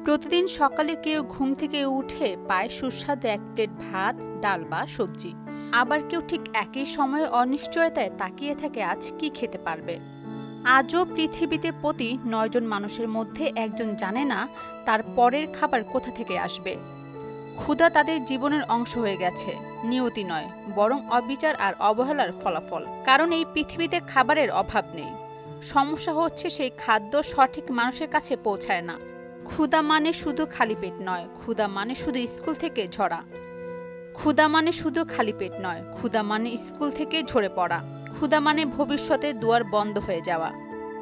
প্রতিদিন সকালে কেউ ঘুম থেকে উঠে পায় সুস্বাদু এক প্লেট ভাত, ডাল বা সবজি। আবার কেউ ঠিক একই সময়ে অনিশ্চয়তায় তাকিয়ে থাকে আজ কি খেতে পারবে। আজও পৃথিবীতে প্রতি ৯ জন মানুষের মধ্যে একজন জানে না তার পরের খাবার কোথা থেকে আসবে। ক্ষুধা তাদের জীবনের অংশ হয়ে গেছে, নিয়তি নয়, বরং অবিচার আর অবহেলার ফলাফল। কারণ এই পৃথিবীতে খাবারের অভাব নেই, সমস্যা হচ্ছে সেই খাদ্য সঠিক মানুষের কাছে পৌঁছায় না। ক্ষুধা মানে শুধু খালি পেট নয়, ক্ষুধা মানে শুধু স্কুল থেকে ঝরা। ক্ষুধা মানে শুধু খালি পেট নয়, ক্ষুধা মানে স্কুল থেকে ঝরে পড়া। ক্ষুধা মানে ভবিষ্যতে দুয়ার বন্ধ হয়ে যাওয়া।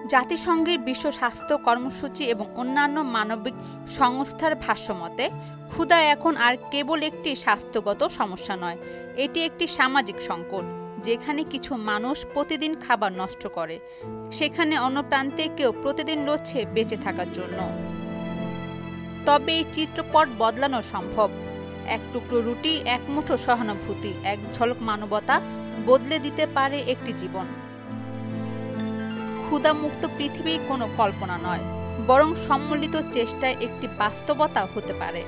জাতিসংঘের বিশ্ব স্বাস্থ্য কর্মসূচি এবং অন্যান্য মানবিক সংস্থার ভাষ্যমতে ক্ষুধা এখন আর কেবল একটি স্বাস্থ্যগত সমস্যা নয়, এটি একটি সামাজিক সংকট। যেখানে কিছু মানুষ প্রতিদিন খাবার নষ্ট করে, সেখানে অন্য প্রান্তে কেউ প্রতিদিন লড়ছে বেঁচে থাকার জন্য। তবে এই চিত্রপট বদলানো সম্ভব। এক টুকরো রুটি, এক মুঠো সহানুভূতি, এক ঝলক মানবতা বদলে দিতে পারে একটি জীবন। ক্ষুধামুক্ত পৃথিবী কোনো কল্পনা নয়, বরং সম্মিলিত চেষ্টায় একটি বাস্তবতা হতে পারে।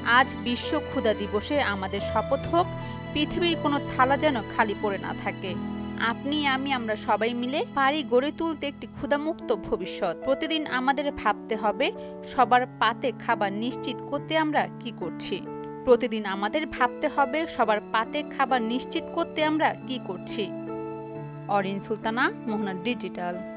আজ বিশ্ব ক্ষুধা দিবসে আমাদের শপথ হোক, পৃথিবীর কোনো থালা যেন খালি পড়ে না থাকে। আপনি, আমি, আমরা সবাই মিলে পারি গড়ে তুলতে একটি ক্ষুধামুক্ত ভবিষ্যৎ। প্রতিদিন আমাদের ভাবতে হবে সবার পাতে খাবার নিশ্চিত করতে আমরা কি করছি। প্রতিদিন আমাদের ভাবতে হবে সবার পাতে খাবার নিশ্চিত করতে আমরা কি করছি। অরিন সুলতানা, মোহনা ডিজিটাল।